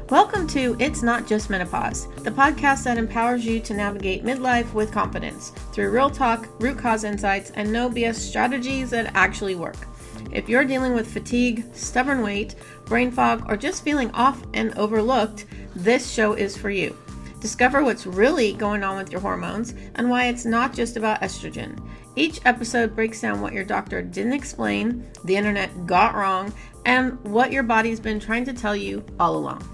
Welcome to It's Not Just Menopause, the podcast that empowers you to navigate midlife with confidence through real talk, root cause insights, and no BS strategies that actually work. If you're dealing with fatigue, stubborn weight, brain fog, or just feeling off and overlooked, this show is for you. Discover what's really going on with your hormones and why it's not just about estrogen. Each episode breaks down what your doctor didn't explain, the internet got wrong, and what your body's been trying to tell you all along.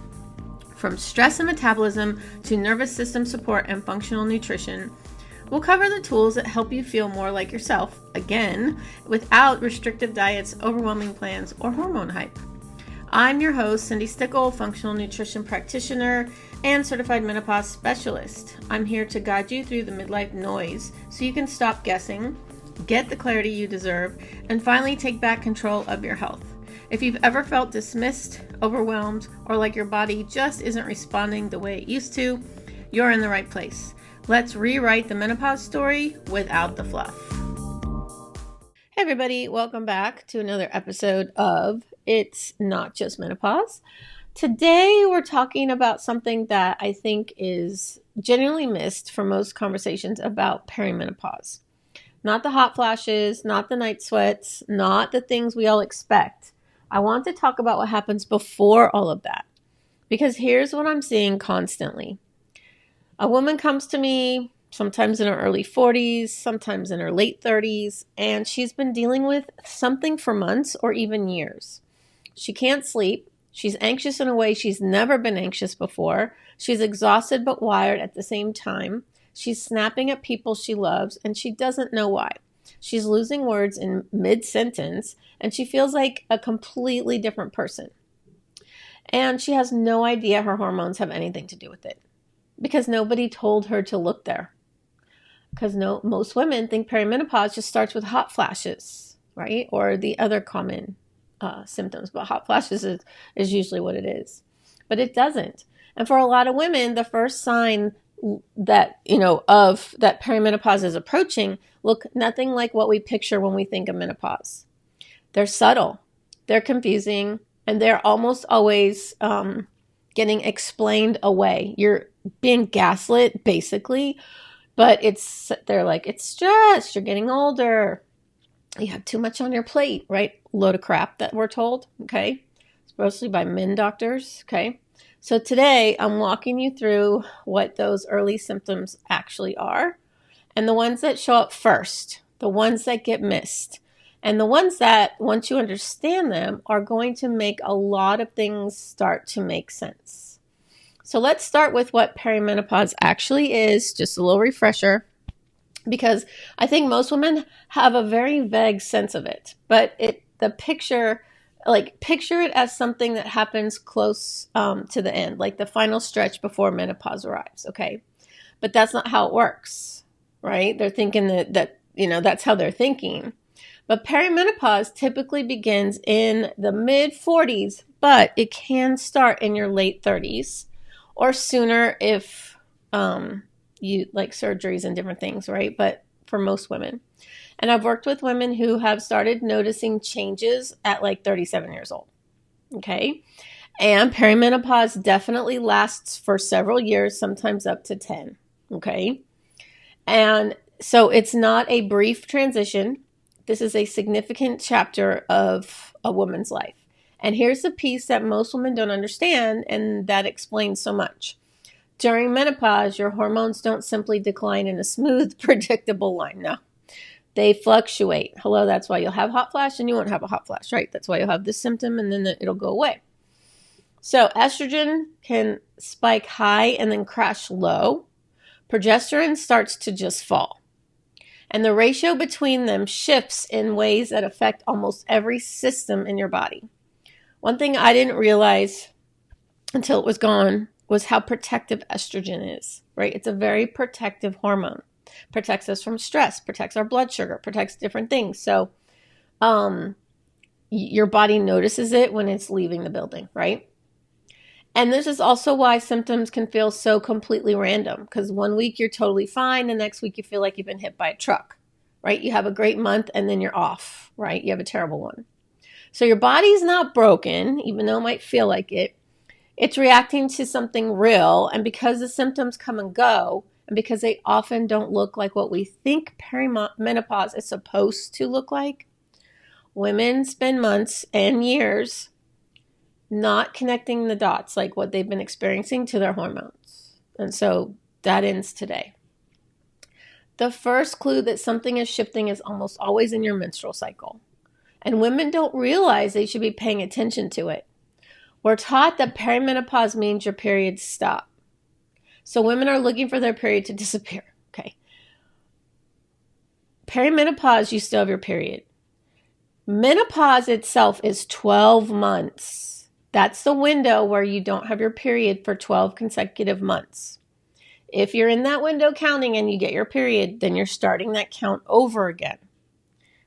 From stress and metabolism to nervous system support and functional nutrition, we'll cover the tools that help you feel more like yourself, again, without restrictive diets, overwhelming plans, or hormone hype. I'm your host, Cindi, functional nutrition practitioner and certified menopause specialist. I'm here to guide you through the midlife noise so you can stop guessing, get the clarity you deserve, and finally take back control of your health. If you've ever felt dismissed, overwhelmed, or like your body just isn't responding the way it used to, you're in the right place. Let's rewrite the menopause story without the fluff. Hey everybody, welcome back to another episode of It's Not Just Menopause. Today we're talking about something that I think is genuinely missed from most conversations about perimenopause. Not the hot flashes, not the night sweats, not the things we all expect. I want to talk about what happens before all of that, because here's what I'm seeing constantly. A woman comes to me, sometimes in her early 40s, sometimes in her late 30s, and she's been dealing with something for months or even years. She can't sleep. She's anxious in a way she's never been anxious before. She's exhausted but wired at the same time. She's snapping at people she loves, and she doesn't know why. She's losing words in mid-sentence, and she feels like a completely different person. And she has no idea her hormones have anything to do with it, because nobody told her to look there. Because most women think perimenopause just starts with hot flashes, right? Or the other common symptoms, but hot flashes is usually what it is. But it doesn't. And for a lot of women, the first sign that, of that perimenopause is approaching look nothing like what we picture when we think of menopause. They're subtle, they're confusing, and they're almost always getting explained away. You're being gaslit, basically, but they're like, it's stress, you're getting older, you have too much on your plate, right? Load of crap that we're told, okay? Mostly by men doctors, okay? So today I'm walking you through what those early symptoms actually are, and the ones that show up first, the ones that get missed, and the ones that, once you understand them, are going to make a lot of things start to make sense. So let's start with what perimenopause actually is, just a little refresher, because I think most women have a very vague sense of it, but picture it as something that happens close to the end, like the final stretch before menopause arrives, okay? But that's not how it works, right? They're thinking that that's how they're thinking. But perimenopause typically begins in the mid-40s, but it can start in your late 30s or sooner if you like surgeries and different things, right? But for most women. And I've worked with women who have started noticing changes at like 37 years old, okay? And perimenopause definitely lasts for several years, sometimes up to 10, okay? And so it's not a brief transition. This is a significant chapter of a woman's life. And here's the piece that most women don't understand, and that explains so much. During menopause, your hormones don't simply decline in a smooth, predictable line. No, they fluctuate. Hello, that's why you'll have hot flash and you won't have a hot flash, right? That's why you'll have this symptom and then it'll go away. So estrogen can spike high and then crash low. Progesterone starts to just fall. And the ratio between them shifts in ways that affect almost every system in your body. One thing I didn't realize until it was gone was how protective estrogen is, right? It's a very protective hormone. Protects us from stress, protects our blood sugar, protects different things. So your body notices it when it's leaving the building, right? And this is also why symptoms can feel so completely random, because one week you're totally fine, the next week you feel like you've been hit by a truck, right? You have a great month and then you're off, right? You have a terrible one. So your body's not broken, even though it might feel like it. It's reacting to something real, and because the symptoms come and go, and because they often don't look like what we think perimenopause is supposed to look like, women spend months and years not connecting the dots like what they've been experiencing to their hormones. And so that ends today. The first clue that something is shifting is almost always in your menstrual cycle. And women don't realize they should be paying attention to it. We're taught that perimenopause means your periods stop. So women are looking for their period to disappear. Okay. Perimenopause, you still have your period. Menopause itself is 12 months. That's the window where you don't have your period for 12 consecutive months. If you're in that window counting and you get your period, then you're starting that count over again.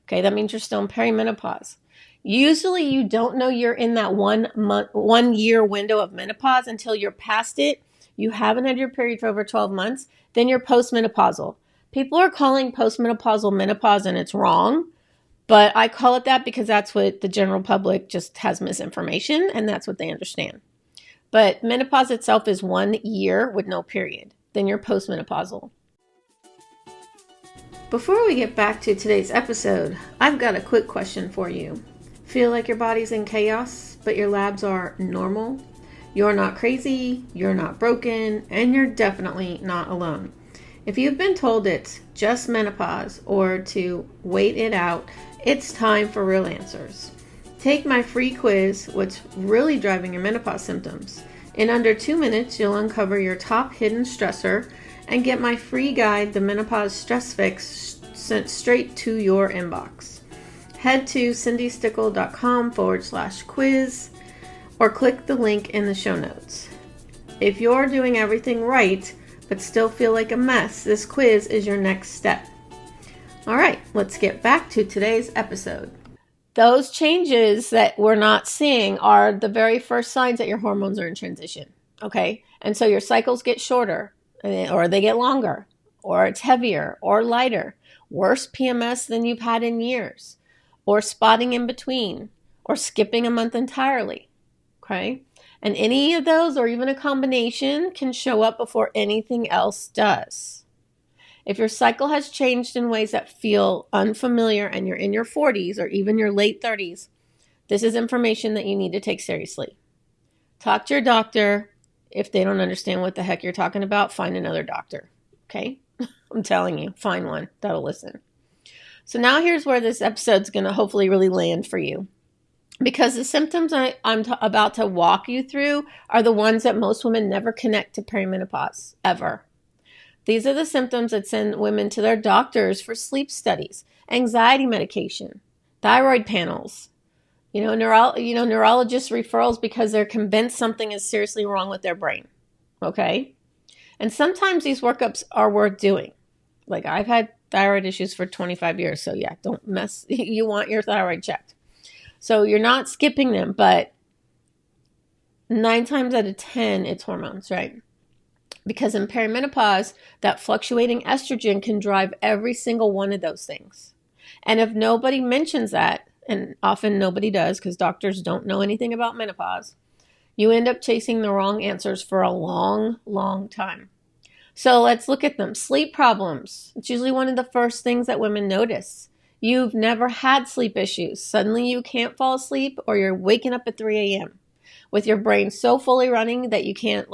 Okay, that means you're still in perimenopause. Usually you don't know you're in that 1 year window of menopause until you're past it. You haven't had your period for over 12 months, then you're postmenopausal. People are calling postmenopausal menopause and it's wrong, but I call it that because that's what the general public just has misinformation and that's what they understand. But menopause itself is 1 year with no period. Then you're postmenopausal. Before we get back to today's episode, I've got a quick question for you. Feel like your body's in chaos, but your labs are normal? You're not crazy, you're not broken, and you're definitely not alone. If you've been told it's just menopause or to wait it out, it's time for real answers. Take my free quiz, What's Really Driving Your Menopause Symptoms. In under 2 minutes, you'll uncover your top hidden stressor and get my free guide, The Menopause Stress Fix, sent straight to your inbox. Head to cindystickle.com/quiz or click the link in the show notes. If you're doing everything right, but still feel like a mess, this quiz is your next step. All right, let's get back to today's episode. Those changes that we're not seeing are the very first signs that your hormones are in transition, okay? And so your cycles get shorter, or they get longer, or it's heavier or lighter, worse PMS than you've had in years, or spotting in between, or skipping a month entirely, okay? And any of those, or even a combination, can show up before anything else does. If your cycle has changed in ways that feel unfamiliar and you're in your 40s or even your late 30s, this is information that you need to take seriously. Talk to your doctor. If they don't understand what the heck you're talking about, find another doctor, okay? I'm telling you, find one that'll listen. So now here's where this episode's going to hopefully really land for you. Because the symptoms I'm about to walk you through are the ones that most women never connect to perimenopause, ever. These are the symptoms that send women to their doctors for sleep studies, anxiety medication, thyroid panels, neurologist referrals because they're convinced something is seriously wrong with their brain, okay? And sometimes these workups are worth doing. Like I've had thyroid issues for 25 years, so yeah, don't mess. You want your thyroid checked. So you're not skipping them, but 9 times out of 10, it's hormones, right? Because in perimenopause, that fluctuating estrogen can drive every single one of those things. And if nobody mentions that, and often nobody does because doctors don't know anything about menopause, you end up chasing the wrong answers for a long, long time. So let's look at them. Sleep problems. It's usually one of the first things that women notice. You've never had sleep issues. Suddenly you can't fall asleep or you're waking up at 3 a.m. with your brain so fully running that you can't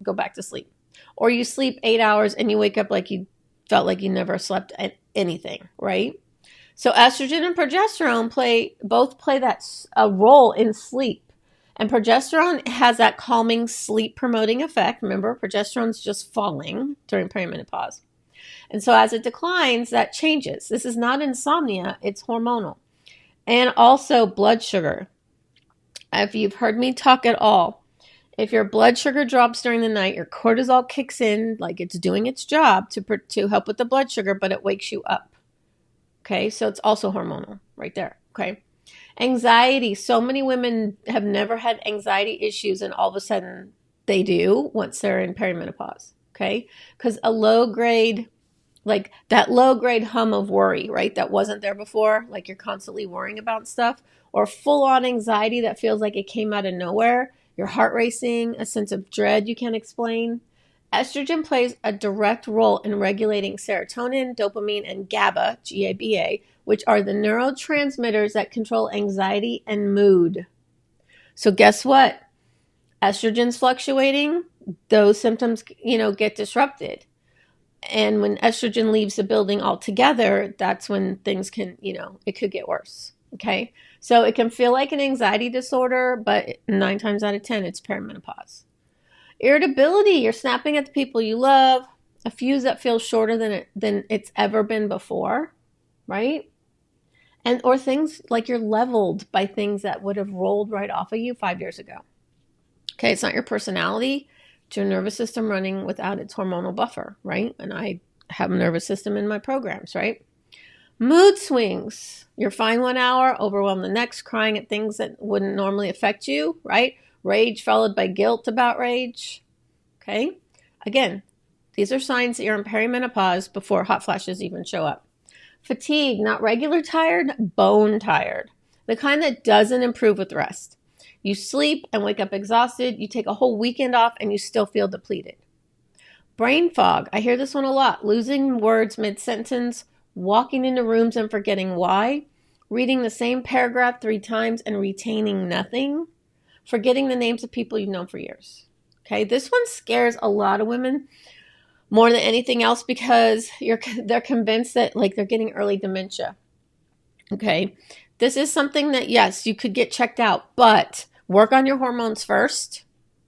go back to sleep. Or you sleep 8 hours and you wake up like you felt like you never slept at anything, right? So estrogen and progesterone play a role in sleep. And progesterone has that calming, sleep-promoting effect. Remember, progesterone's just falling during perimenopause. And so as it declines, that changes. This is not insomnia, it's hormonal. And also blood sugar. If you've heard me talk at all, if your blood sugar drops during the night, your cortisol kicks in like it's doing its job to help with the blood sugar, but it wakes you up. Okay, so it's also hormonal right there, okay? Anxiety. So many women have never had anxiety issues and all of a sudden they do once they're in perimenopause, okay? Because a low grade hum of worry, right? That wasn't there before, like you're constantly worrying about stuff, or full on anxiety that feels like it came out of nowhere your heart racing, a sense of dread you can't explain. Estrogen plays a direct role in regulating serotonin, dopamine, and GABA, G-A-B-A, which are the neurotransmitters that control anxiety and mood. So guess what? Estrogen's fluctuating, those symptoms, get disrupted. And when estrogen leaves the building altogether, that's when things can, it could get worse. Okay. So it can feel like an anxiety disorder, but 9 times out of 10, it's perimenopause. Irritability, you're snapping at the people you love, a fuse that feels shorter than it's ever been before, right? Or things like you're leveled by things that would have rolled right off of you 5 years ago. Okay, it's not your personality, it's your nervous system running without its hormonal buffer, right? And I have a nervous system in my programs, right? Mood swings. You're fine 1 hour, overwhelmed the next, crying at things that wouldn't normally affect you, right? Rage followed by guilt about rage. Okay? Again, these are signs that you're in perimenopause before hot flashes even show up. Fatigue, not regular tired, bone tired. The kind that doesn't improve with rest. You sleep and wake up exhausted. You take a whole weekend off and you still feel depleted. Brain fog. I hear this one a lot. Losing words mid-sentence, walking into rooms and forgetting why, reading the same paragraph 3 times and retaining nothing, forgetting the names of people you've known for years. Okay, this one scares a lot of women more than anything else because they're convinced that they're getting early dementia. Okay, this is something that, yes, you could get checked out, but work on your hormones first,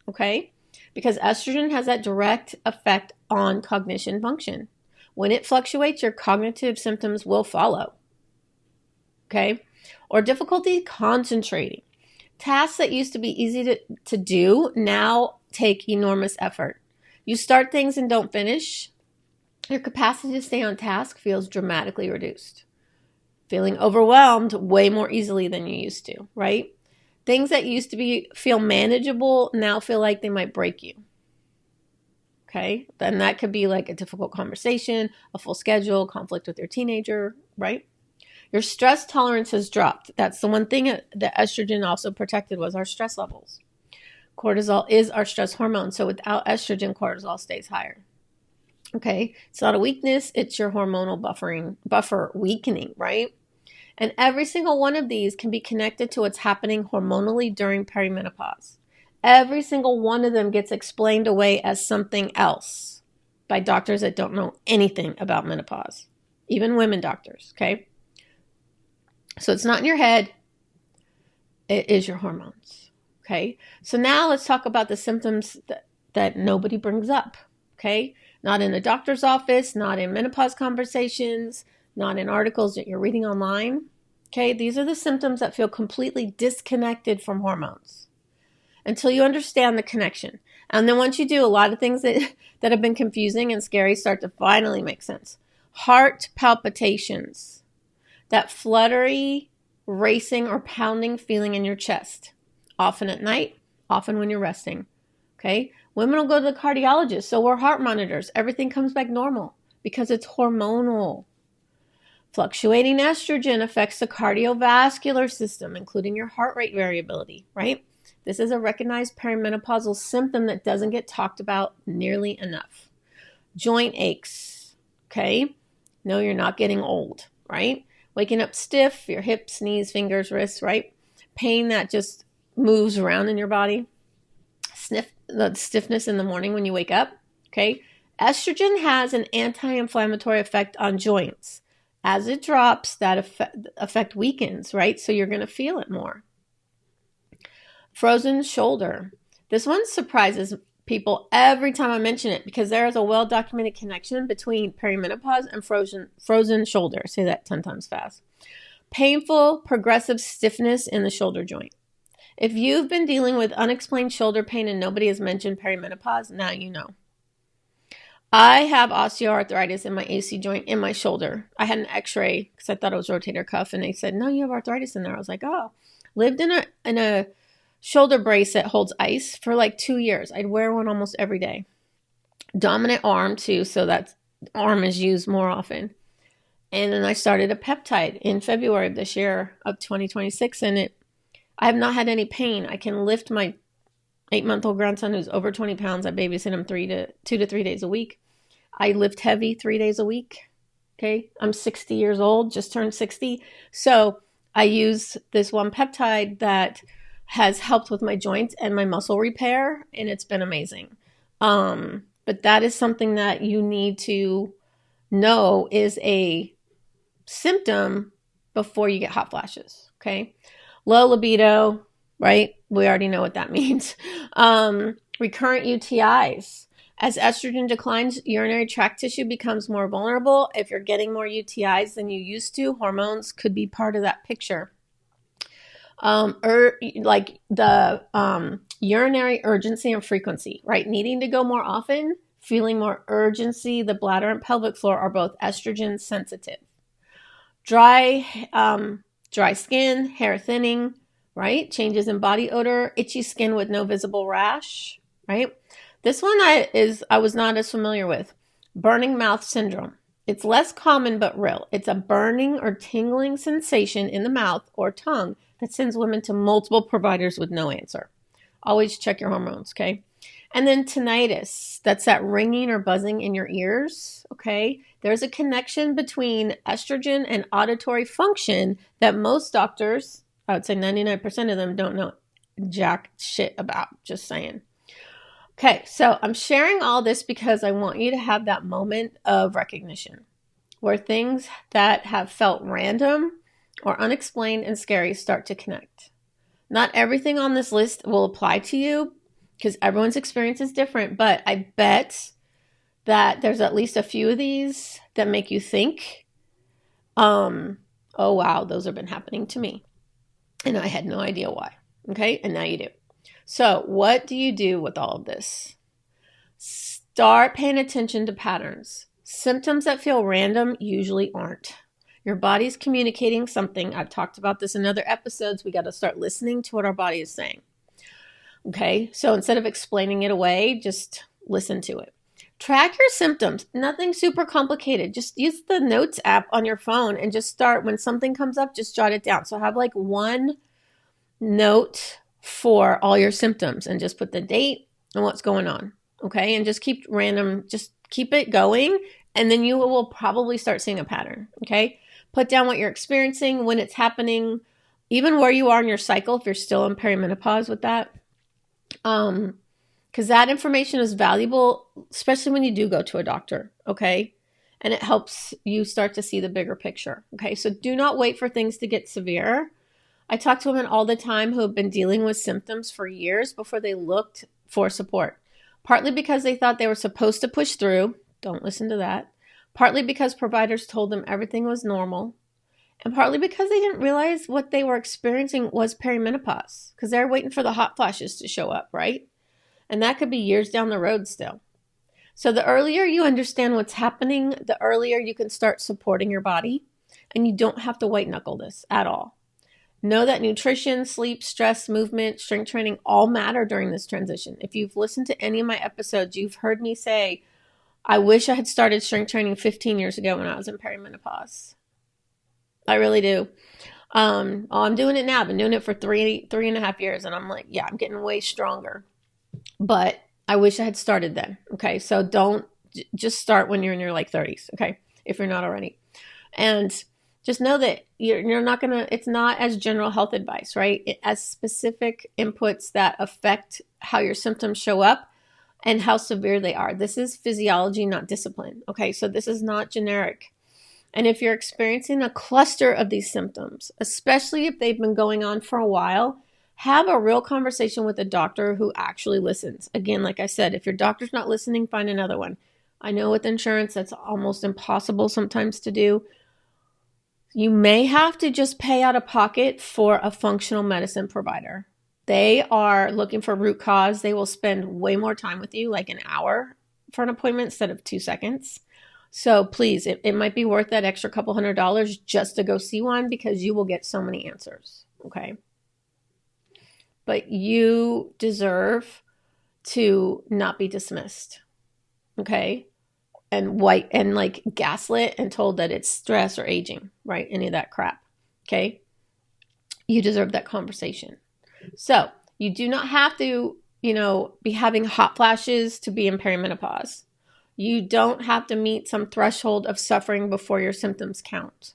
okay? Because estrogen has that direct effect on cognition function. When it fluctuates, your cognitive symptoms will follow, okay? Or difficulty concentrating. Tasks that used to be easy to do now take enormous effort. You start things and don't finish. Your capacity to stay on task feels dramatically reduced. Feeling overwhelmed way more easily than you used to, right? Things that used to feel manageable now feel like they might break you. Okay? Then that could be like a difficult conversation, a full schedule, conflict with your teenager, right? Your stress tolerance has dropped. That's the one thing that estrogen also protected was our stress levels. Cortisol is our stress hormone. So without estrogen, cortisol stays higher. Okay? It's not a weakness. It's your hormonal buffer weakening, right? And every single one of these can be connected to what's happening hormonally during perimenopause. Every single one of them gets explained away as something else by doctors that don't know anything about menopause, even women doctors, okay? So it's not in your head, it is your hormones, okay? So now let's talk about the symptoms that nobody brings up, okay? Not in a doctor's office, not in menopause conversations, not in articles that you're reading online, okay? These are the symptoms that feel completely disconnected from hormones until you understand the connection. And then once you do, a lot of things that have been confusing and scary start to finally make sense. Heart palpitations, that fluttery, racing, or pounding feeling in your chest, often at night, often when you're resting, okay? Women will go to the cardiologist, so wear heart monitors. Everything comes back normal because it's hormonal. Fluctuating estrogen affects the cardiovascular system, including your heart rate variability, right? This is a recognized perimenopausal symptom that doesn't get talked about nearly enough. Joint aches, okay? No, you're not getting old, right? Waking up stiff, your hips, knees, fingers, wrists, right? Pain that just moves around in your body. The stiffness in the morning when you wake up, okay? Estrogen has an anti-inflammatory effect on joints. As it drops, that effect weakens, right? So you're going to feel it more. Frozen shoulder. This one surprises people every time I mention it because there is a well-documented connection between perimenopause and frozen shoulder. Say that 10 times fast. Painful, progressive stiffness in the shoulder joint. If you've been dealing with unexplained shoulder pain and nobody has mentioned perimenopause, now you know. I have osteoarthritis in my AC joint in my shoulder. I had an x-ray because I thought it was rotator cuff and they said, no, you have arthritis in there. I was like, oh. Lived in a shoulder brace that holds ice for like 2 years. I'd wear one almost every day. Dominant arm too, so that arm is used more often. And then I started a peptide in February of this year of 2026 and I have not had any pain. I can lift my 8-month-old grandson who's over 20 pounds. I babysit him 2 to 3 days a week. I lift heavy 3 days a week. Okay. I'm 60 years old, just turned 60. So I use this one peptide that has helped with my joints and my muscle repair, and it's been amazing. But that is something that you need to know is a symptom before you get hot flashes. Okay. Low libido, right? We already know what that means. Recurrent UTIs. As estrogen declines, urinary tract tissue becomes more vulnerable. If you're getting more UTIs than you used to, hormones could be part of that picture. Like the urinary urgency and frequency, right? Needing to go more often, feeling more urgency. The bladder and pelvic floor are both estrogen sensitive. Dry skin, hair thinning, right? Changes in body odor, itchy skin with no visible rash, right? This one I was not as familiar with. Burning mouth syndrome. It's less common but real. It's a burning or tingling sensation in the mouth or tongue that sends women to multiple providers with no answer. Always check your hormones, okay? And then tinnitus. That's that ringing or buzzing in your ears, okay? There's a connection between estrogen and auditory function that most doctors, I would say 99% of them, don't know jack shit about. Just saying. Okay, so I'm sharing all this because I want you to have that moment of recognition where things that have felt random or unexplained and scary start to connect. Not everything on this list will apply to you because everyone's experience is different, but I bet that there's at least a few of these that make you think, oh wow, those have been happening to me. And I had no idea why. Okay, and now you do. So what do you do with all of this? Start paying attention to patterns. Symptoms that feel random usually aren't. Your body's communicating something. I've talked about this in other episodes. We got to start listening to what our body is saying. Okay, so instead of explaining it away, just listen to it. Track your symptoms. Nothing super complicated. Just use the notes app on your phone and just start. When something comes up, just jot it down. So have like one note for all your symptoms and just put the date and what's going on. Okay, and just keep it going, and then you will probably start seeing a pattern. Okay, put down what you're experiencing, when it's happening, even where you are in your cycle, if you're still in perimenopause with that. Because that information is valuable, especially when you do go to a doctor, okay? And it helps you start to see the bigger picture, okay? So do not wait for things to get severe. I talk to women all the time who have been dealing with symptoms for years before they looked for support. Partly because they thought they were supposed to push through. Don't listen to that. Partly because providers told them everything was normal. And partly because they didn't realize what they were experiencing was perimenopause, because they're waiting for the hot flashes to show up, right? And that could be years down the road still. So the earlier you understand what's happening, the earlier you can start supporting your body, and you don't have to white knuckle this at all. Know that nutrition, sleep, stress, movement, strength training all matter during this transition. If you've listened to any of my episodes, you've heard me say, I wish I had started strength training 15 years ago when I was in perimenopause. I really do. I'm doing it now. I've been doing it for three and a half years, and I'm like, yeah, I'm getting way stronger. But I wish I had started then. Okay, so don't just start when you're in your like 30s. Okay, if you're not already, and just know that you're not gonna. It's not as general health advice, right? It has specific inputs that affect how your symptoms show up and how severe they are. This is physiology, not discipline. Okay, so this is not generic. And if you're experiencing a cluster of these symptoms, especially if they've been going on for a while, have a real conversation with a doctor who actually listens. Again, like I said, if your doctor's not listening, find another one. I know with insurance, that's almost impossible sometimes to do. You may have to just pay out of pocket for a functional medicine provider. They are looking for root cause. They will spend way more time with you, like an hour for an appointment instead of 2 seconds. So please, it might be worth that extra couple $100 just to go see one, because you will get so many answers, okay? But you deserve to not be dismissed, okay? And like gaslit and told that it's stress or aging, right? Any of that crap, okay? You deserve that conversation. So you do not have to be having hot flashes to be in perimenopause. You don't have to meet some threshold of suffering before your symptoms count.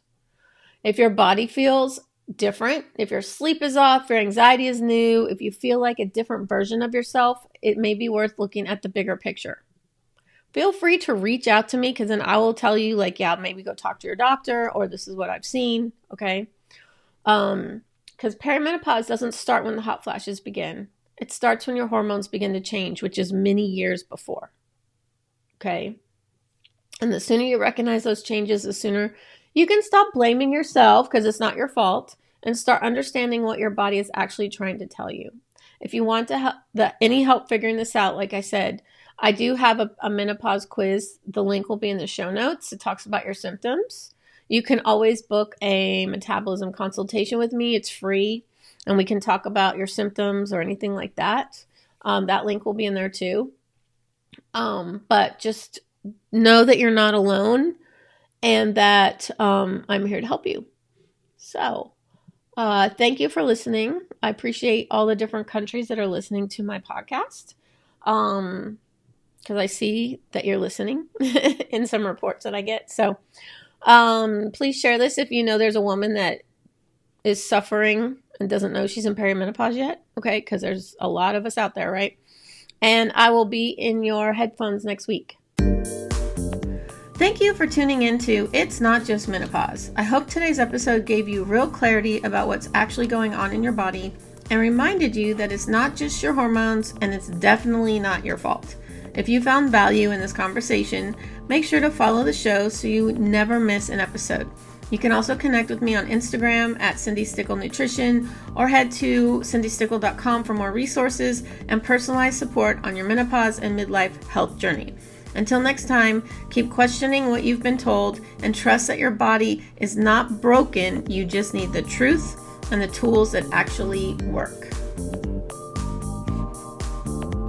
If your body feels different, if your sleep is off, your anxiety is new, if you feel like a different version of yourself, it may be worth looking at the bigger picture. Feel free to reach out to me, because then I will tell you, maybe go talk to your doctor, or this is what I've seen, okay? Because perimenopause doesn't start when the hot flashes begin. It starts when your hormones begin to change, which is many years before, okay? And the sooner you recognize those changes, the sooner you can stop blaming yourself, because it's not your fault, and start understanding what your body is actually trying to tell you. If you want any help figuring this out, like I said, I do have a menopause quiz. The link will be in the show notes. It talks about your symptoms. You can always book a metabolism consultation with me. It's free, and we can talk about your symptoms or anything like that. That link will be in there too. But just know that you're not alone, and that I'm here to help you. So thank you for listening. I appreciate all the different countries that are listening to my podcast, because I see that you're listening in some reports that I get. So please share this if you know there's a woman that is suffering and doesn't know she's in perimenopause yet, okay? Because there's a lot of us out there, right? And I will be in your headphones next week. Thank you for tuning in to It's Not Just Menopause. I hope today's episode gave you real clarity about what's actually going on in your body and reminded you that it's not just your hormones, and it's definitely not your fault. If you found value in this conversation, make sure to follow the show so you never miss an episode. You can also connect with me on Instagram at Cindi Stickle Nutrition, or head to cindystickle.com for more resources and personalized support on your menopause and midlife health journey. Until next time, keep questioning what you've been told and trust that your body is not broken. You just need the truth and the tools that actually work.